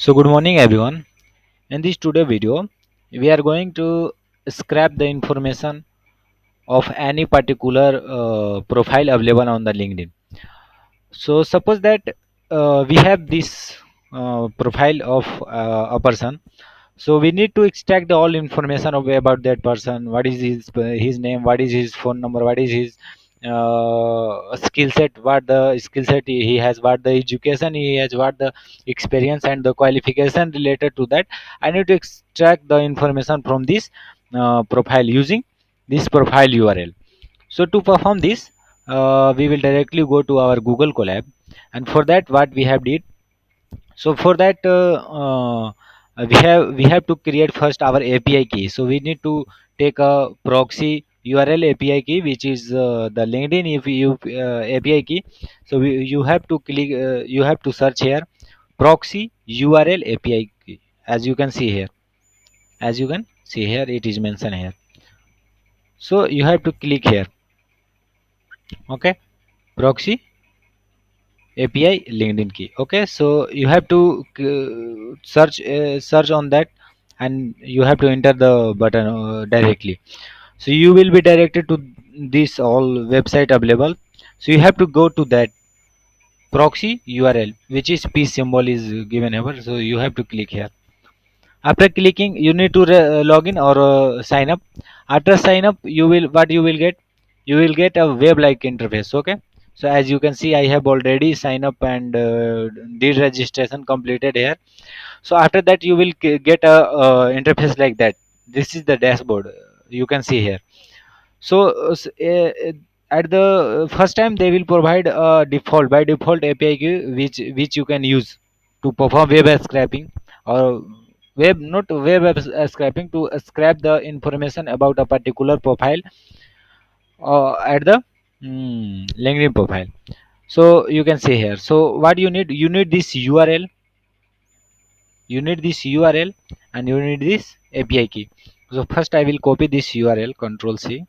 So good morning everyone. In this today video, we are going to scrap the information of any particular profile available on the LinkedIn. So suppose that we have this profile of a person. So we need to extract the all information about that person. What is his name? What is his phone number? What is his skill set? What the skill set he has? What the education he has? What the experience and the qualification related to that? I need to extract the information from this profile using this profile URL. So to perform this, we will directly go to our Google Colab, and for that, what we have did. So for that, we have to create first our API key. So we need to take a proxy URL API key, which is the LinkedIn if you API key. So you have to click, you have to search here proxy URL API key, as you can see here. As you can see here, it is mentioned here. So you have to click here. Okay, proxy API LinkedIn key. Okay, so you have to search on that, and you have to enter the button directly. So you will be directed to this all website available. So you have to go to that proxy URL, which is peace symbol is given here. So you have to click here. After clicking, you need to log in or sign up. After sign up, you will get a web like interface. Okay, so as you can see, I have already signed up and did registration completed here. So after that, you will get a interface like that. This is the dashboard, you can see here. So at the first time, they will provide a default by default API key, which you can use to perform web scraping, or web not web scraping, to scrap the information about a particular profile at the LinkedIn profile. So you can see here. So what you need this URL, and you need this API key. So first I will copy this URL, Control C,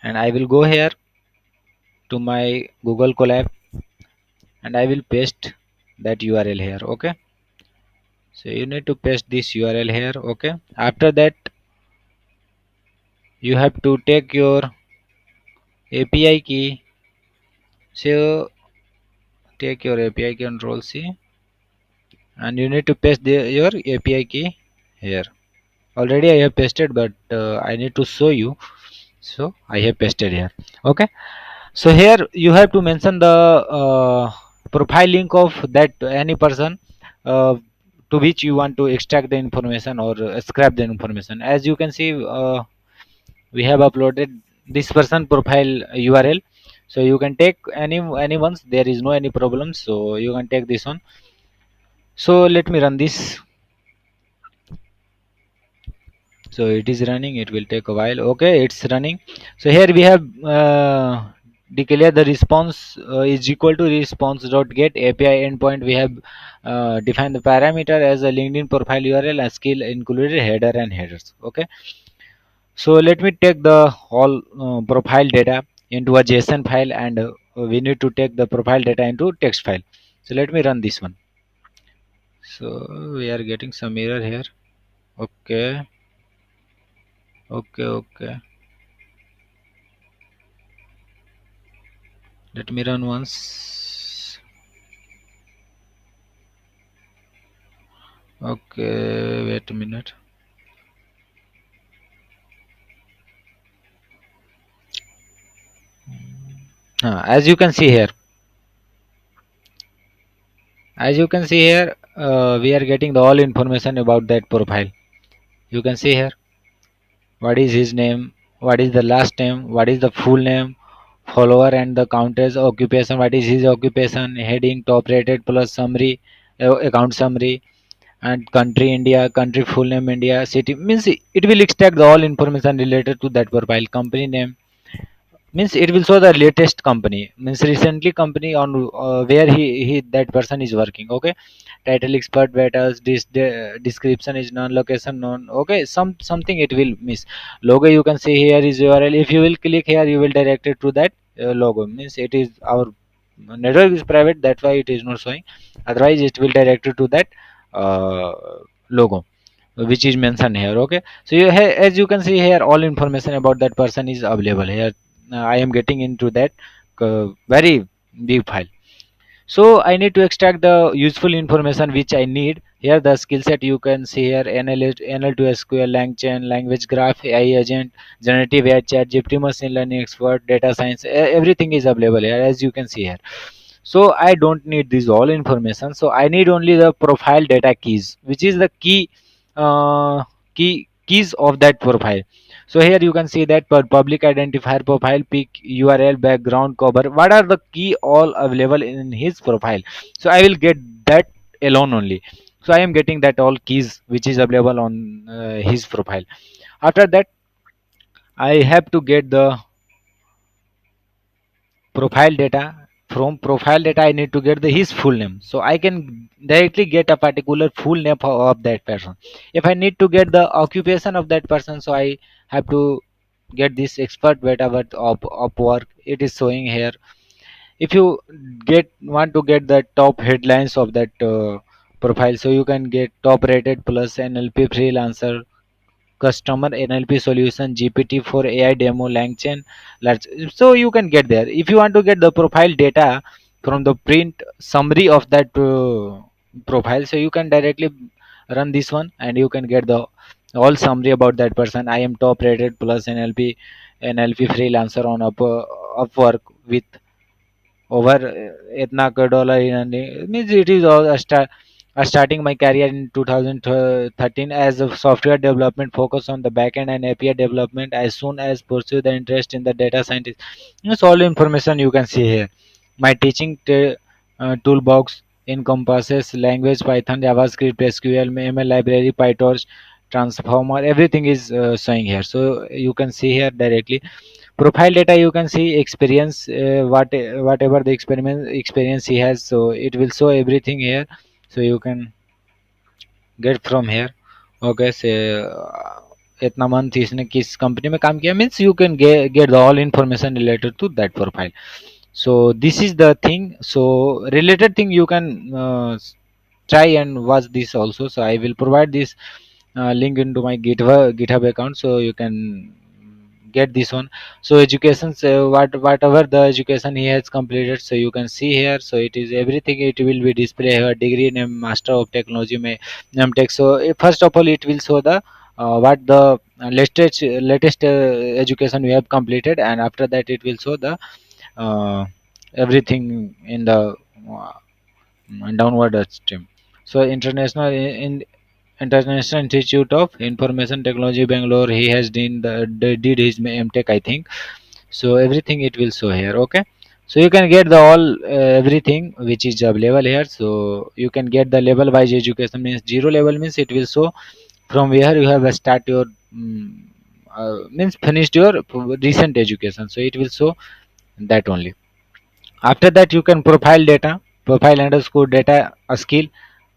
and I will go here to my Google Colab, and I will paste that URL here. Okay, so you need to paste this URL here. Okay, after that, you have to take your API key. So take your API key, Control C, and you need to paste your API key here. Already I have pasted, but I need to show you. So I have pasted here. Okay, so here you have to mention the profile link of that any person uh, to which you want to extract the information or scrap the information. As you can see, we have uploaded this person profile URL. So you can take anyone's, there is no any problem, so you can take this one. So let me run this. So it is running, it will take a while. Okay, it's running. So here we have declare the response is equal to response dot get API endpoint. We have defined the parameter as a LinkedIn profile URL and skill included header and headers. Okay, so let me take the whole profile data into a JSON file, and we need to take the profile data into text file. So let me run this one. So we are getting some error here. Okay, okay. Let me run once. Okay, wait a minute. As you can see here, we are getting the all information about that profile. You can see here what is his name, what is the last name, what is the full name, follower and the countess occupation, what is his occupation, heading top rated plus summary, account summary, and country India, country full name India, city means it will extract the all information related to that profile. Company name means it will show the latest company, means recently company on where he that person is working. Okay, title expert battles, this description is non location known. Okay, something it will miss. Logo you can see here is URL. If you will click here, you will direct it to that logo, means it is our network is private, that's why it is not showing. Otherwise it will direct you to that uh, logo which is mentioned here. Okay, so as you can see here, all information about that person is available here. I am getting into that very big file. So I need to extract the useful information which I need. Here the skill set you can see here: NL to SQL, LangChain, language graph, AI agent, generative AI, chat, GPT, machine learning expert, data science. Everything is available here, as you can see here. So I don't need this all information. So I need only the profile data keys, which is the uh, keys of that profile. So here you can see that per public identifier, profile pic, URL, background, cover, what are the key all available in his profile. So I will get that alone only. So I am getting that all keys which is available on his profile. After that I have to get the profile data. From profile data I need to get his full name, so I can directly get a particular full name of that person. If I need to get the occupation of that person, so I have to get this expert beta but of work, it is showing here. If you get want to get the top headlines of that profile, so you can get top rated plus NLP freelancer, customer NLP solution, GPT for AI demo, LangChain. So you can get there. If you want to get the profile data from the print summary of that profile, so you can directly run this one and you can get the all summary about that person. I am top rated plus NLP freelancer on Upwork with over इतना का dollar in a means it is all starting my career in 2013 as a software development focus on the backend and API development as soon as pursue the interest in the data scientist. It's all information you can see here. My toolbox encompasses language Python, JavaScript, SQL, ML library, PyTorch, transformer, everything is showing here. So you can see here directly profile data. You can see experience, whatever the experiment experience he has, so it will show everything here. So you can get from here. Okay, say इतना month इसने किस company में काम किया, means you can get the all information related to that profile. So this is the thing. So related thing you can try and watch this also. So I will provide this link into my github account, so you can get this one. So education, so whatever the education he has completed, so you can see here. So it is everything, it will be display here: degree name, master of technology may name tech. So first of all it will show the what the latest education you have completed, and after that it will show the uh, everything in the uh, downward stream. So International Institute of Information Technology, Bangalore. He has did his MTech, I think. So everything it will show here. Okay. So you can get the all everything which is available here. So you can get the level wise education, means zero level means it will show from where you have start your means finished your recent education. So it will show that only. After that you can profile data, profile underscore data a skill.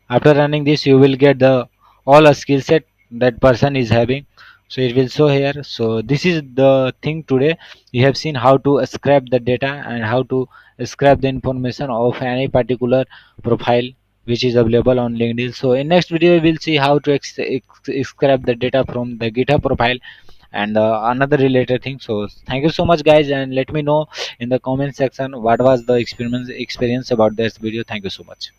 After running this you will get the all a skill set that person is having. So it will show here. So this is the thing today. You have seen how to scrap the data and how to scrap the information of any particular profile which is available on LinkedIn. So in next video we will see how to scrap the data from the GitHub profile and another related thing. So thank you so much guys, and let me know in the comment section what was the experience about this video. Thank you so much.